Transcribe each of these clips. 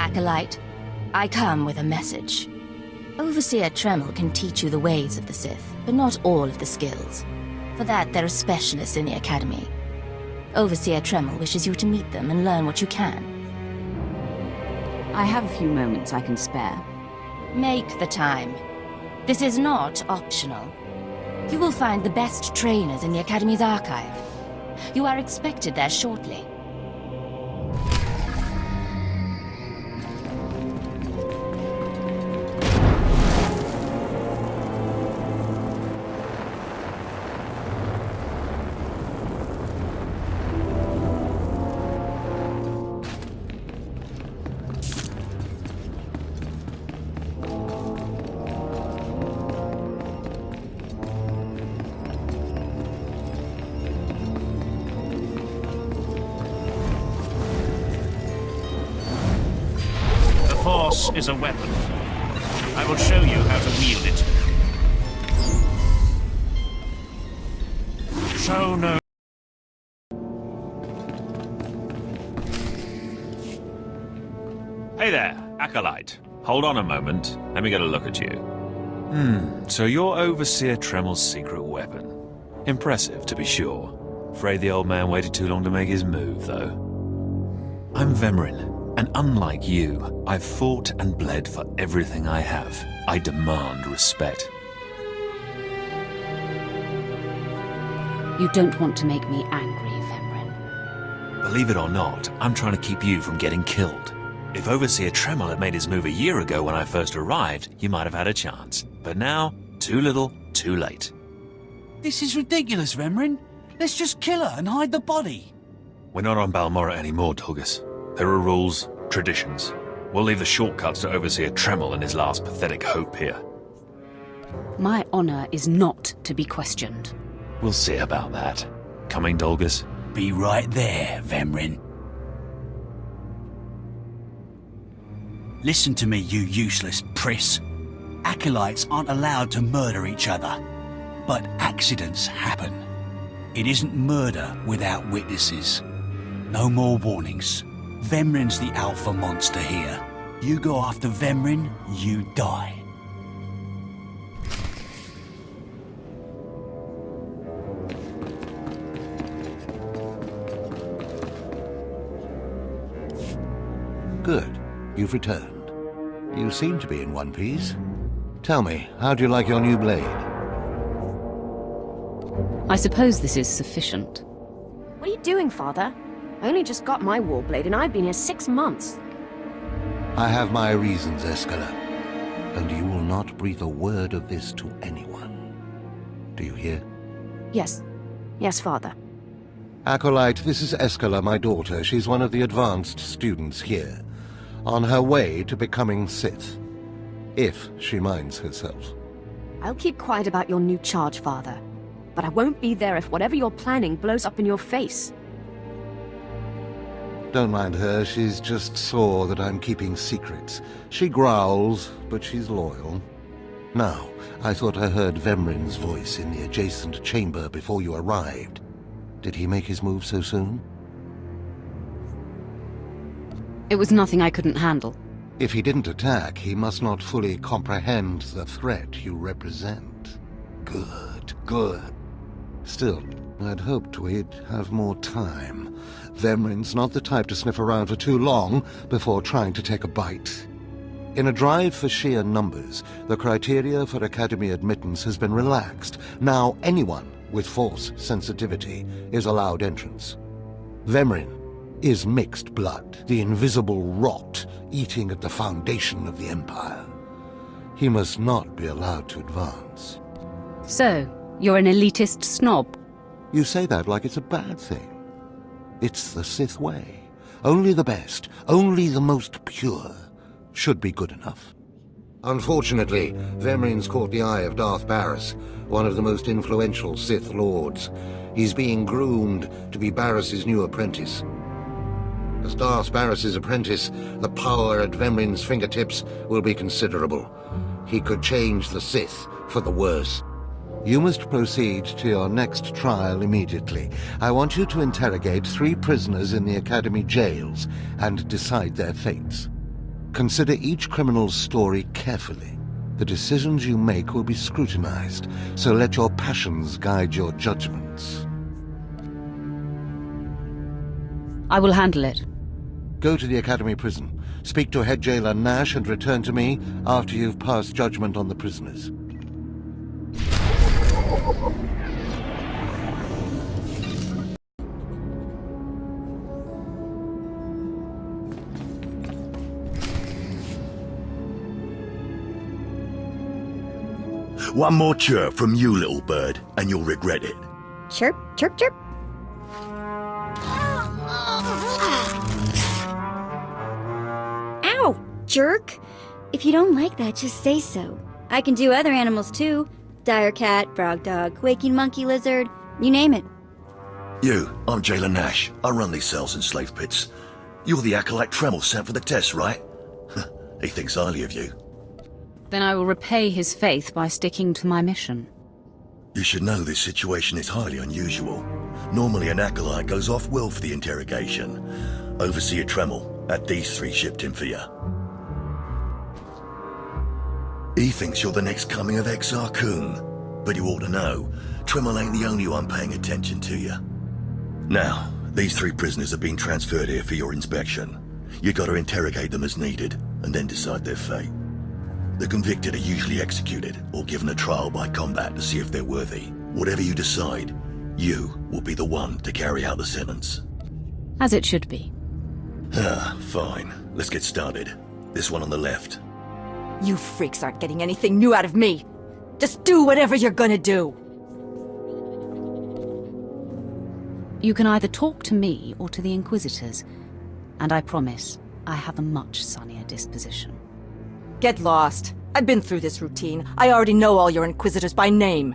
Acolyte, I come with a message. Overseer Tremel can teach you the ways of the Sith, but not all of the skills. For that, there are specialists in the Academy. Overseer Tremel wishes you to meet them and learn what you can. I have a few moments I can spare. Make the time. This is not optional. You will find the best trainers in the Academy's archive. You are expected there shortly. The Force is a weapon. I will show you how to wield it. Show no... Hey there, Acolyte. Hold on a moment. Let me get a look at you. So you're Overseer Tremel's secret weapon. Impressive, to be sure. Afraid the old man waited too long to make his move, though. I'm Vemrin. And unlike you, I've fought and bled for everything I have. I demand respect. You don't want to make me angry, Vemrin. Believe it or not, I'm trying to keep you from getting killed. If Overseer Tremel had made his move a year ago when I first arrived, you might have had a chance. But now, too little, too late. This is ridiculous, Vemrin. Let's just kill her and hide the body. We're not on Balmorra anymore, Dolgus. There are rules, traditions. We'll leave the shortcuts to Overseer Tremel and his last pathetic hope here. My honor is not to be questioned. We'll see about that. Coming, Dolgus? Be right there, Vemrin. Listen to me, you useless priss. Acolytes aren't allowed to murder each other. But accidents happen. It isn't murder without witnesses. No more warnings. Vemrin's the alpha monster here. You go after Vemrin, you die. Good. You've returned. You seem to be in one piece. Tell me, how do you like your new blade? I suppose this is sufficient. What are you doing, Father? I only just got my warblade and I've been here 6 months. I have my reasons, Escala. And you will not breathe a word of this to anyone. Do you hear? Yes. Yes, Father. Acolyte, this is Escala, my daughter. She's one of the advanced students here. On her way to becoming Sith. If she minds herself. I'll keep quiet about your new charge, Father. But I won't be there if whatever you're planning blows up in your face. Don't mind her, she's just sore that I'm keeping secrets. She growls, but she's loyal. Now, I thought I heard Vemrin's voice in the adjacent chamber before you arrived. Did he make his move so soon? It was nothing I couldn't handle. If he didn't attack, he must not fully comprehend the threat you represent. Good, good. Still, I'd hoped we'd have more time. Vemrin's not the type to sniff around for too long before trying to take a bite. In a drive for sheer numbers, the criteria for Academy admittance has been relaxed. Now anyone with Force sensitivity is allowed entrance. Vemrin is mixed blood, the invisible rot eating at the foundation of the Empire. He must not be allowed to advance. So, you're an elitist snob? You say that like it's a bad thing. It's the Sith way. Only the best, only the most pure, should be good enough. Unfortunately, Vemrin's caught the eye of Darth Barris, one of the most influential Sith Lords. He's being groomed to be Barris's new apprentice. As Darth Barris's apprentice, the power at Vemrin's fingertips will be considerable. He could change the Sith for the worse. You must proceed to your next trial immediately. I want you to interrogate 3 prisoners in the Academy jails and decide their fates. Consider each criminal's story carefully. The decisions you make will be scrutinized, so let your passions guide your judgments. I will handle it. Go to the Academy prison. Speak to Head Jailer Nash and return to me after you've passed judgment on the prisoners. One more chirp from you, little bird, and you'll regret it. Chirp, chirp, chirp. Ow, jerk. If you don't like that, just say so. I can do other animals too. Dire cat, frog dog, quaking monkey lizard, you name it. You, I'm Jailer Nash. I run these cells and slave pits. You're the acolyte Tremel sent for the test, right? He thinks highly of you. Then I will repay his faith by sticking to my mission. You should know this situation is highly unusual. Normally an acolyte goes off-world for the interrogation. Overseer Tremel, at these three shipped him for you. He thinks you're the next coming of Exar Kun, but you ought to know, Tremel ain't the only one paying attention to you. Now, these three prisoners have been transferred here for your inspection. You gotta interrogate them as needed, and then decide their fate. The convicted are usually executed or given a trial by combat to see if they're worthy. Whatever you decide, you will be the one to carry out the sentence. As it should be. Fine. Let's get started. This one on the left. You freaks aren't getting anything new out of me. Just do whatever you're gonna do. You can either talk to me or to the Inquisitors, and I promise I have a much sunnier disposition. Get lost. I've been through this routine. I already know all your Inquisitors by name.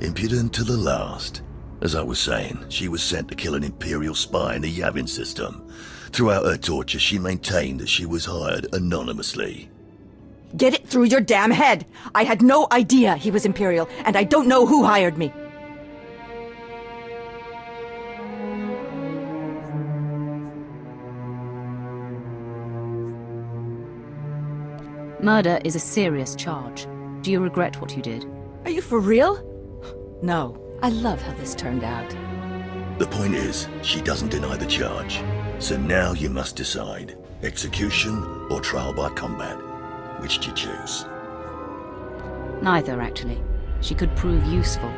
Impudent to the last. As I was saying, she was sent to kill an Imperial spy in the Yavin system. Throughout her torture, she maintained that she was hired anonymously. Get it through your damn head! I had no idea he was Imperial, and I don't know who hired me. Murder is a serious charge. Do you regret what you did? Are you for real? No. I love how this turned out. The point is, she doesn't deny the charge. So now you must decide, execution or trial by combat. Which do you choose? Neither, actually. She could prove useful.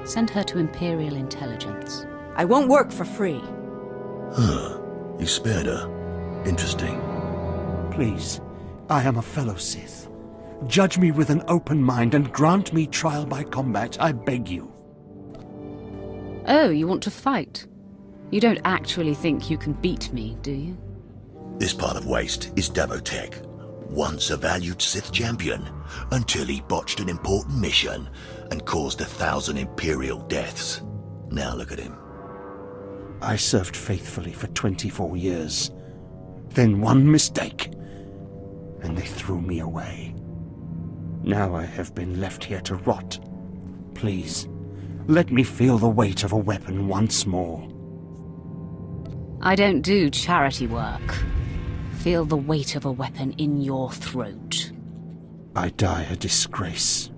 Send her to Imperial Intelligence. I won't work for free. Huh. You spared her. Interesting. Please, I am a fellow Sith. Judge me with an open mind and grant me trial by combat, I beg you. Oh, you want to fight? You don't actually think you can beat me, do you? This part of Waste is Davotech. Once a valued Sith champion, until he botched an important mission and caused 1,000 Imperial deaths. Now look at him. I served faithfully for 24 years. Then one mistake, and they threw me away. Now I have been left here to rot. Please, let me feel the weight of a weapon once more. I don't do charity work. Feel the weight of a weapon in your throat. I die a disgrace.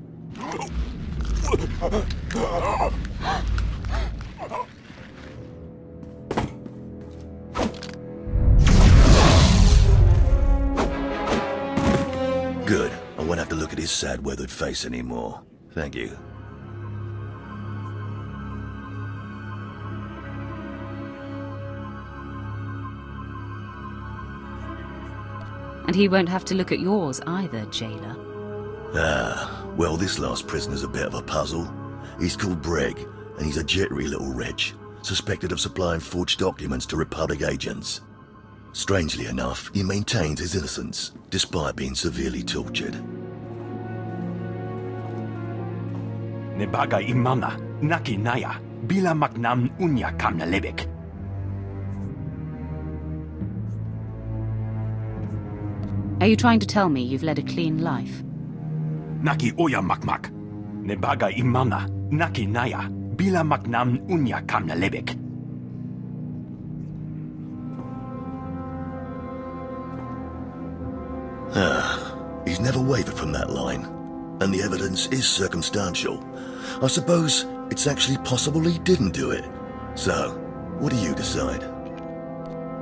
Good. I won't have to look at his sad, weathered face anymore. Thank you. And he won't have to look at yours either, Jailer. Well, this last prisoner's a bit of a puzzle. He's called Breg, and he's a jittery little wretch, suspected of supplying forged documents to Republic agents. Strangely enough, he maintains his innocence, despite being severely tortured. Nebaga imana, naki naya, bila maknam unya kamna lebek. Are you trying to tell me you've led a clean life? Naki oya makmak. Nebaga imana, naki naya, bila maknam unya kamna lebek. He's never wavered from that line. And the evidence is circumstantial. I suppose it's actually possible he didn't do it. So, what do you decide?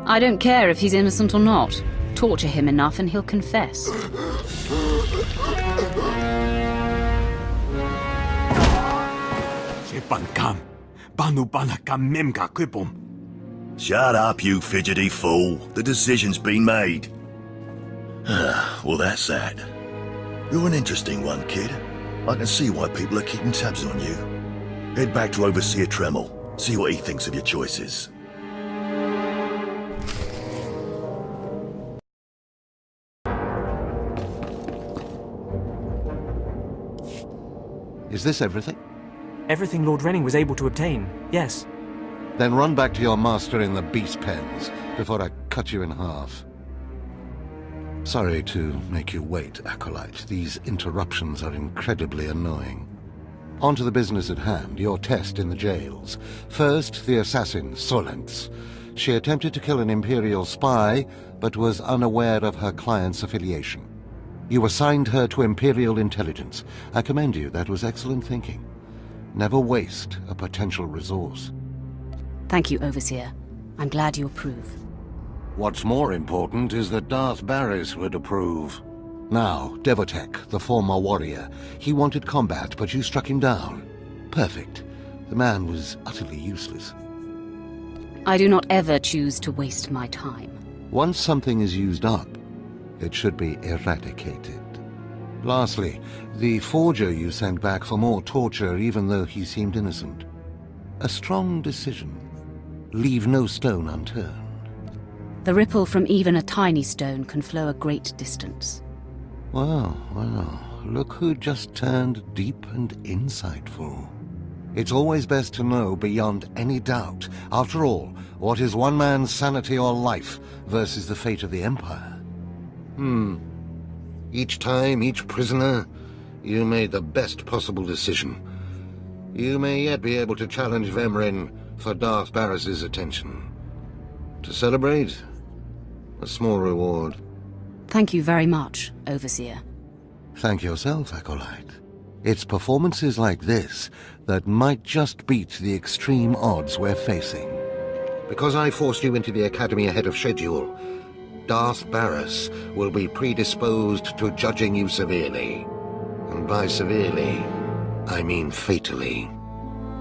I don't care if he's innocent or not. Torture him enough and he'll confess. Shut up, you fidgety fool. The decision's been made. Well, that's that. You're an interesting one, kid. I can see why people are keeping tabs on you. Head back to Overseer Tremel. See what he thinks of your choices. Is this everything? Everything Lord Renning was able to obtain, yes. Then run back to your master in the beast pens before I cut you in half. Sorry to make you wait, Acolyte. These interruptions are incredibly annoying. On to the business at hand, your test in the jails. First, the assassin, Solence. She attempted to kill an Imperial spy, but was unaware of her client's affiliation. You assigned her to Imperial intelligence. I commend you, that was excellent thinking. Never waste a potential resource. Thank you, Overseer. I'm glad you approve. What's more important is that Darth Barris would approve. Now, Devotek, the former warrior. He wanted combat, but you struck him down. Perfect. The man was utterly useless. I do not ever choose to waste my time. Once something is used up, it should be eradicated. Lastly, the forger you sent back for more torture even though he seemed innocent. A strong decision. Leave no stone unturned. The ripple from even a tiny stone can flow a great distance. Well, look who just turned deep and insightful. It's always best to know beyond any doubt. After all, what is one man's sanity or life versus the fate of the Empire? Each time, each prisoner, you made the best possible decision. You may yet be able to challenge Vemrin for Darth Barris's attention. To celebrate, a small reward. Thank you very much, Overseer. Thank yourself, Acolyte. It's performances like this that might just beat the extreme odds we're facing. Because I forced you into the Academy ahead of schedule, Darth Barris will be predisposed to judging you severely. And by severely, I mean fatally.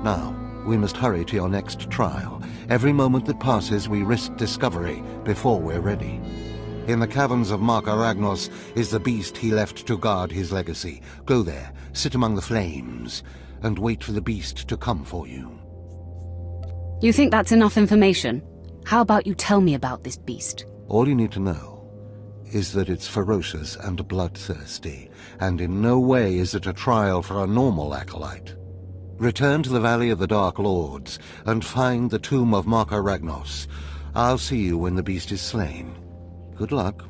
Now, we must hurry to your next trial. Every moment that passes, we risk discovery before we're ready. In the caverns of Marka Ragnos is the beast he left to guard his legacy. Go there, sit among the flames, and wait for the beast to come for you. You think that's enough information? How about you tell me about this beast? All you need to know is that it's ferocious and bloodthirsty, and in no way is it a trial for a normal acolyte. Return to the Valley of the Dark Lords and find the tomb of Marka Ragnos. I'll see you when the beast is slain. Good luck.